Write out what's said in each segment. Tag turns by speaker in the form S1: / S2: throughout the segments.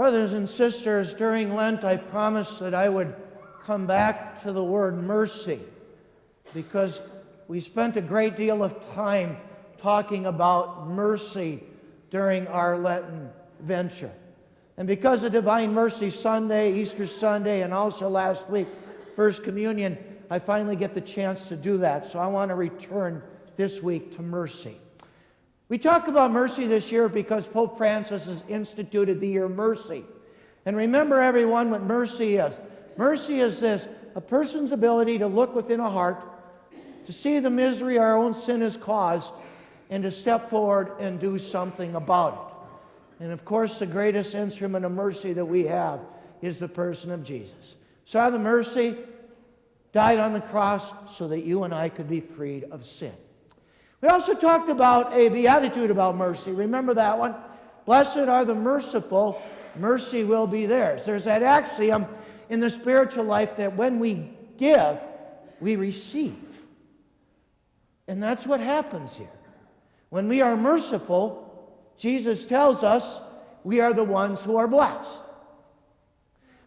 S1: Brothers and sisters, during Lent I promised that I would come back to the word mercy because we spent a great deal of time talking about mercy during our Lenten venture. And because of Divine Mercy Sunday, Easter Sunday, and also last week, First Communion, I finally get the chance to do that. So I want to return this week to mercy. We talk about mercy this year because Pope Francis has instituted the year mercy. And remember, everyone, what mercy is. Mercy is this: a person's ability to look within a heart, to see the misery our own sin has caused, and to step forward and do something about it. And of course, the greatest instrument of mercy that we have is the person of Jesus. Saw the mercy, died on the cross so that you and I could be freed of sin. We also talked about a beatitude about mercy. Remember that one? Blessed are the merciful, mercy will be theirs. There's that axiom in the spiritual life that when we give, we receive. And that's what happens here. When we are merciful, Jesus tells us we are the ones who are blessed.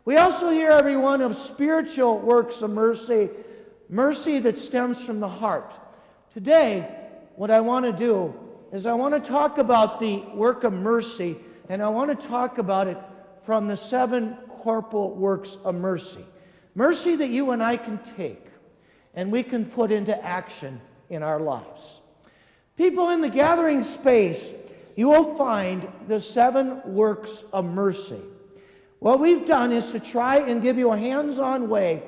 S1: We also hear, everyone, of spiritual works of mercy, mercy that stems from the heart. Today, what I want to do is I want to talk about the work of mercy, and I want to talk about it from the 7 corporal works of mercy. Mercy that you and I can take, and we can put into action in our lives. People, in the gathering space, you will find the 7 works of mercy. What we've done is to try and give you a hands-on way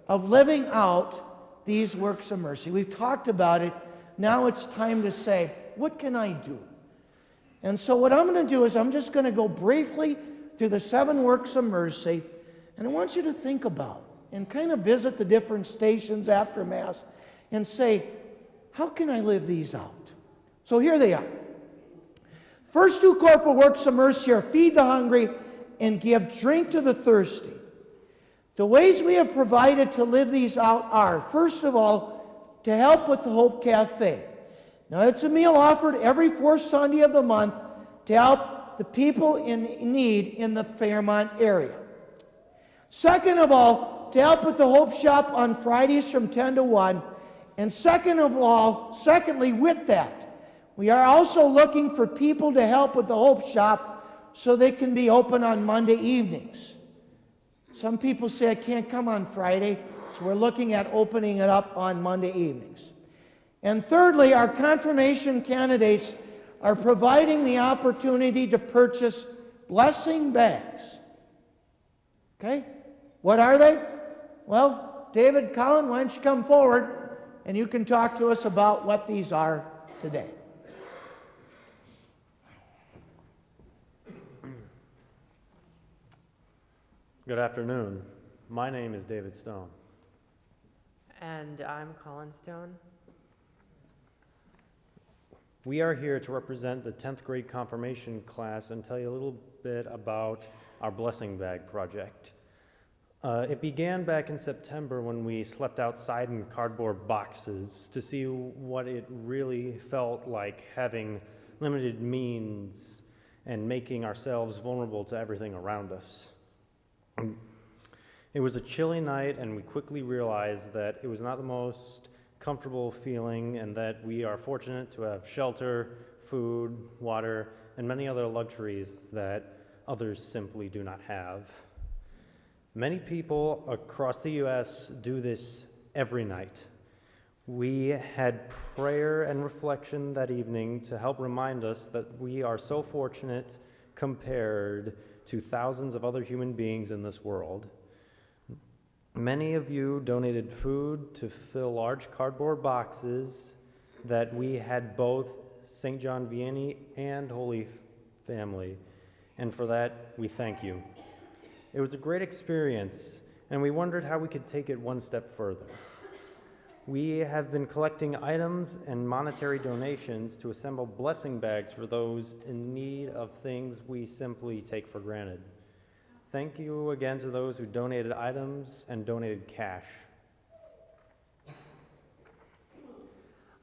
S1: of living out these works of mercy. We've talked about it. Now it's time to say, what can I do? And so what I'm going to do is I'm just going to go briefly through the 7 works of mercy, and I want you to think about and kind of visit the different stations after Mass and say, how can I live these out? So here they are. First 2 corporal works of mercy are feed the hungry and give drink to the thirsty. The ways we have provided to live these out are, first of all, to help with the Hope Cafe. Now, it's a meal offered every 4th Sunday of the month to help the people in need in the Fairmont area. Second of all, to help with the Hope Shop on Fridays from 10 to 1. And secondly, with that, we are also looking for people to help with the Hope Shop so they can be open on Monday evenings. Some people say, I can't come on Friday, so we're looking at opening it up on Monday evenings. And thirdly, our confirmation candidates are providing the opportunity to purchase blessing bags. Okay? What are they? Well, David, Colin, why don't you come forward and you can talk to us about what these are today.
S2: Good afternoon. My name is David Stone.
S3: And I'm Colin Stone.
S2: We are here to represent the 10th grade confirmation class and tell you a little bit about our blessing bag project. It began back in September when we slept outside in cardboard boxes to see what it really felt like having limited means and making ourselves vulnerable to everything around us. It was a chilly night, and we quickly realized that it was not the most comfortable feeling and that we are fortunate to have shelter, food, water, and many other luxuries that others simply do not have. Many people across the U.S. do this every night. We had prayer and reflection that evening to help remind us that we are so fortunate compared to thousands of other human beings in this world. Many of you donated food to fill large cardboard boxes that we had both St. John Vianney and Holy Family, and for that, we thank you. It was a great experience, and we wondered how we could take it one step further. We have been collecting items and monetary donations to assemble blessing bags for those in need of things we simply take for granted. Thank you again to those who donated items and donated cash.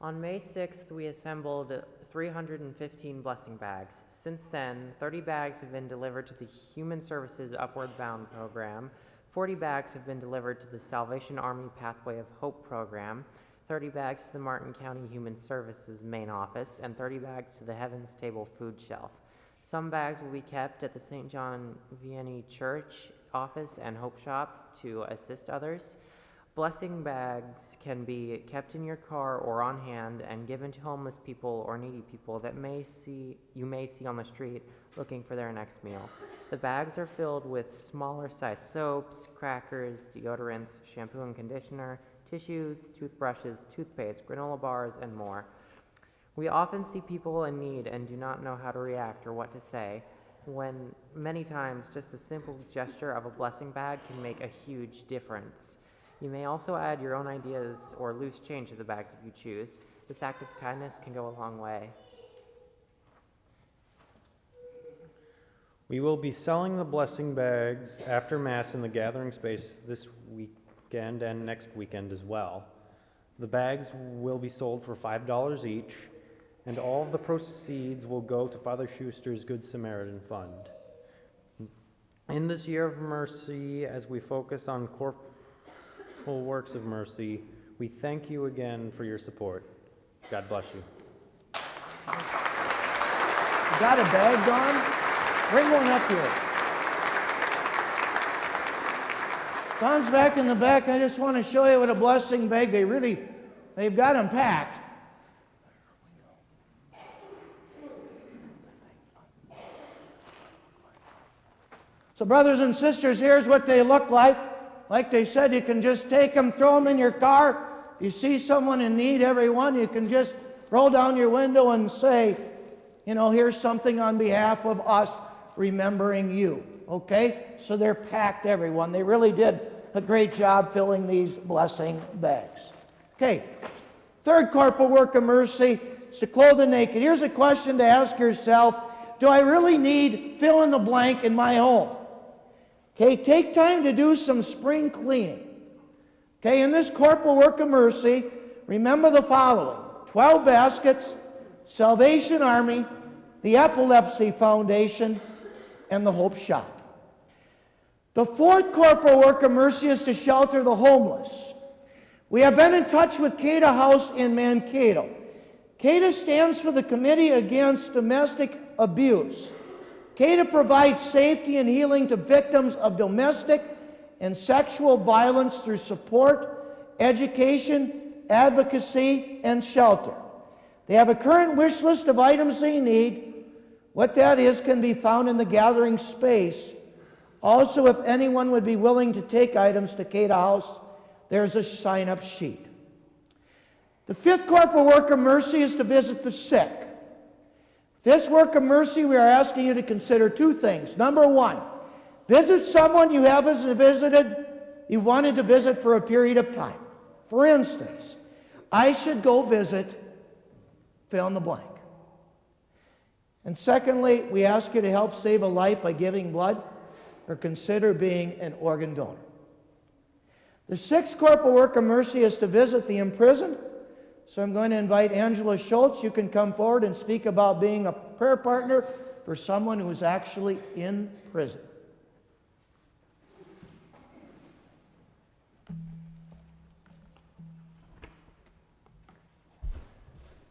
S3: On May 6th, we assembled 315 blessing bags. Since then, 30 bags have been delivered to the Human Services Upward Bound program, 40 bags have been delivered to the Salvation Army Pathway of Hope program, 30 bags to the Martin County Human Services main office, and 30 bags to the Heaven's Table food shelf. Some bags will be kept at the St. John Vianney Church office and Hope Shop to assist others. Blessing bags can be kept in your car or on hand and given to homeless people or needy people that you may see on the street looking for their next meal. The bags are filled with smaller sized soaps, crackers, deodorants, shampoo and conditioner, tissues, toothbrushes, toothpaste, granola bars, and more. We often see people in need and do not know how to react or what to say, when many times just the simple gesture of a blessing bag can make a huge difference. You may also add your own ideas or loose change to the bags if you choose. This act of kindness can go a long way.
S2: We will be selling the blessing bags after Mass in the gathering space this weekend and next weekend as well. The bags will be sold for $5 each, and all of the proceeds will go to Father Schuster's Good Samaritan Fund. In this year of mercy, as we focus on corporal works of mercy, we thank you again for your support. God bless you.
S1: You got a bag, Don? Bring one up here. Don's back in the back. I just want to show you what a blessing bag. They've got them packed. So brothers and sisters, here's what they look like. Like they said, you can just take them, throw them in your car. You see someone in need, everyone, you can just roll down your window and say, here's something on behalf of us remembering you. Okay? So they're packed, everyone. They really did a great job filling these blessing bags. Okay. Third corporal work of mercy is to clothe the naked. Here's a question to ask yourself. Do I really need fill in the blank in my home? Okay, take time to do some spring cleaning. Okay, in this corporal work of mercy, remember the following: 12 baskets, Salvation Army, the Epilepsy Foundation, and the Hope Shop. The fourth corporal work of mercy is to shelter the homeless. We have been in touch with CADA House in Mankato. CADA stands for the Committee Against Domestic Abuse. CADA provides safety and healing to victims of domestic and sexual violence through support, education, advocacy, and shelter. They have a current wish list of items they need. What that is can be found in the gathering space. Also, if anyone would be willing to take items to CADA House, there's a sign-up sheet. The fifth corporal work of mercy is to visit the sick. This work of mercy, we are asking you to consider two things. Number one, visit someone you haven't visited, you wanted to visit for a period of time. For instance, I should go visit fill in the blank. And secondly, we ask you to help save a life by giving blood or consider being an organ donor. The sixth corporal work of mercy is to visit the imprisoned. So I'm going to invite Angela Schultz. You can come forward and speak about being a prayer partner for someone who is actually in prison.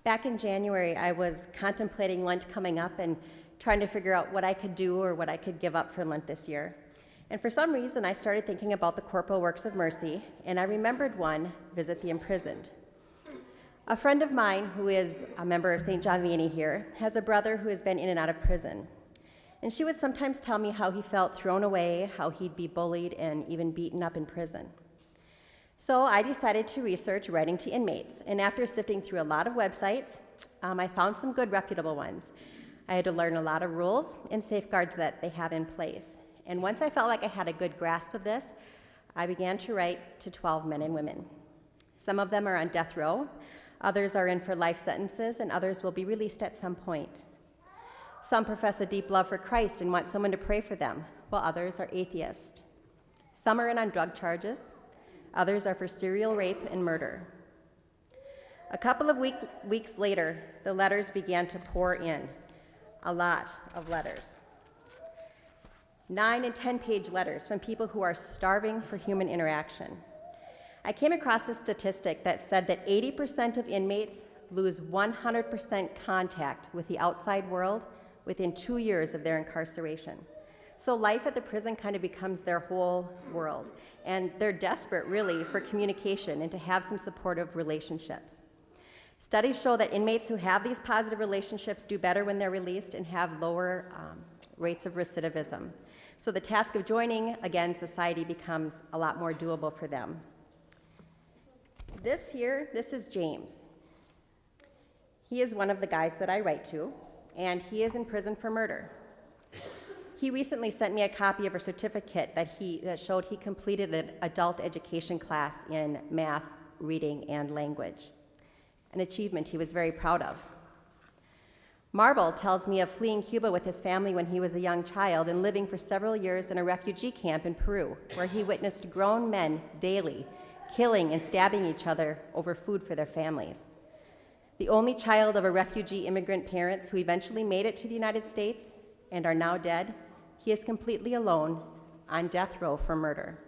S4: Back in January, I was contemplating Lent coming up and trying to figure out what I could do or what I could give up for Lent this year. And for some reason, I started thinking about the corporal works of mercy, and I remembered one: visit the imprisoned. A friend of mine, who is a member of St. John Vianney here, has a brother who has been in and out of prison. And she would sometimes tell me how he felt thrown away, how he'd be bullied and even beaten up in prison. So I decided to research writing to inmates, and after sifting through a lot of websites, I found some good reputable ones. I had to learn a lot of rules and safeguards that they have in place. And once I felt like I had a good grasp of this, I began to write to 12 men and women. Some of them are on death row, others are in for life sentences, and others will be released at some point. Some profess a deep love for Christ and want someone to pray for them, while others are atheists. Some are in on drug charges, others are for serial rape and murder. A couple of weeks later, the letters began to pour in. A lot of letters. 9 and 10-page letters from people who are starving for human interaction. I came across a statistic that said that 80% of inmates lose 100% contact with the outside world within 2 years of their incarceration. So life at the prison kind of becomes their whole world, and they're desperate, really, for communication and to have some supportive relationships. Studies show that inmates who have these positive relationships do better when they're released and have lower rates of recidivism. So the task of joining, again, society becomes a lot more doable for them. This is James. He is one of the guys that I write to, and he is in prison for murder. He recently sent me a copy of a certificate that showed he completed an adult education class in math, reading, and language, an achievement he was very proud of. Marble tells me of fleeing Cuba with his family when he was a young child and living for several years in a refugee camp in Peru, where he witnessed grown men daily killing and stabbing each other over food for their families. The only child of a refugee immigrant parents who eventually made it to the United States and are now dead, he is completely alone on death row for murder.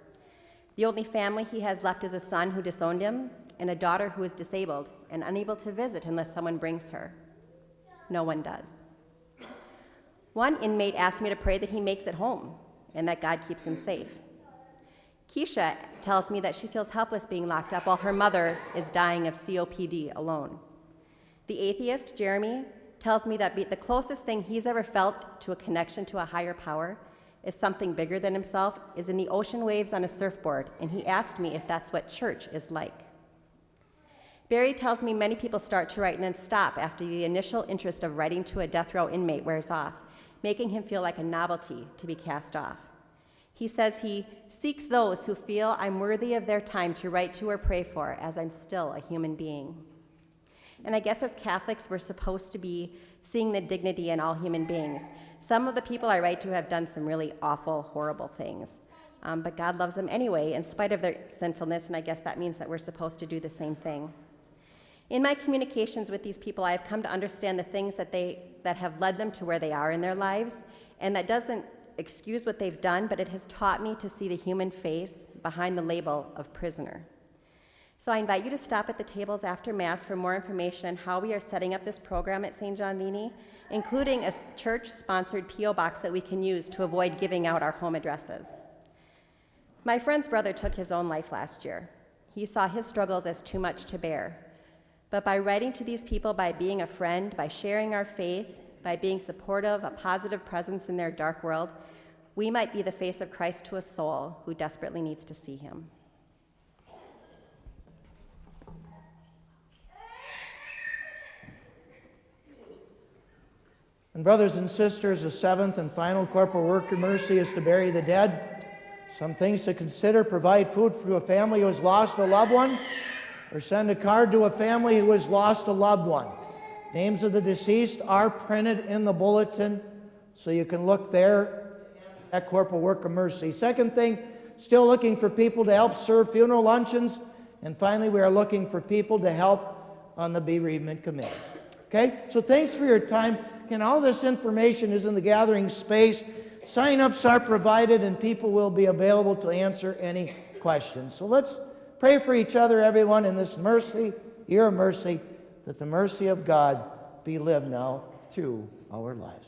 S4: The only family he has left is a son who disowned him and a daughter who is disabled and unable to visit unless someone brings her. No one does. One inmate asked me to pray that he makes it home and that God keeps him safe. Keisha tells me that she feels helpless being locked up while her mother is dying of COPD alone. The atheist, Jeremy, tells me that the closest thing he's ever felt to a connection to a higher power is something bigger than himself, is in the ocean waves on a surfboard, and he asked me if that's what church is like. Barry tells me many people start to write and then stop after the initial interest of writing to a death row inmate wears off, making him feel like a novelty to be cast off. He says he seeks those who feel I'm worthy of their time to write to or pray for, as I'm still a human being. And I guess as Catholics, we're supposed to be seeing the dignity in all human beings. Some of the people I write to have done some really awful, horrible things. But God loves them anyway, in spite of their sinfulness, and I guess that means that we're supposed to do the same thing. In my communications with these people, I have come to understand the things that have led them to where they are in their lives, and that doesn't excuse what they've done, but it has taught me to see the human face behind the label of prisoner. So I invite you to stop at the tables after Mass for more information on how we are setting up this program at St. John Vianney, including a church-sponsored P.O. box that we can use to avoid giving out our home addresses. My friend's brother took his own life last year. He saw his struggles as too much to bear. But by writing to these people, by being a friend, by sharing our faith, by being supportive, a positive presence in their dark world, we might be the face of Christ to a soul who desperately needs to see him.
S1: And brothers and sisters, the seventh and final corporal work of mercy is to bury the dead. Some things to consider: provide food for a family who has lost a loved one, or send a card to a family who has lost a loved one. Names of the deceased are printed in the bulletin, so you can look there at corporal work of mercy. Second thing, still looking for people to help serve funeral luncheons. And finally, we are looking for people to help on the bereavement committee. Okay, so thanks for your time. Again, all this information is in the gathering space. Sign-ups are provided, and people will be available to answer any questions. So let's pray for each other, everyone, in this mercy, year of mercy, that the mercy of God be lived now through our lives.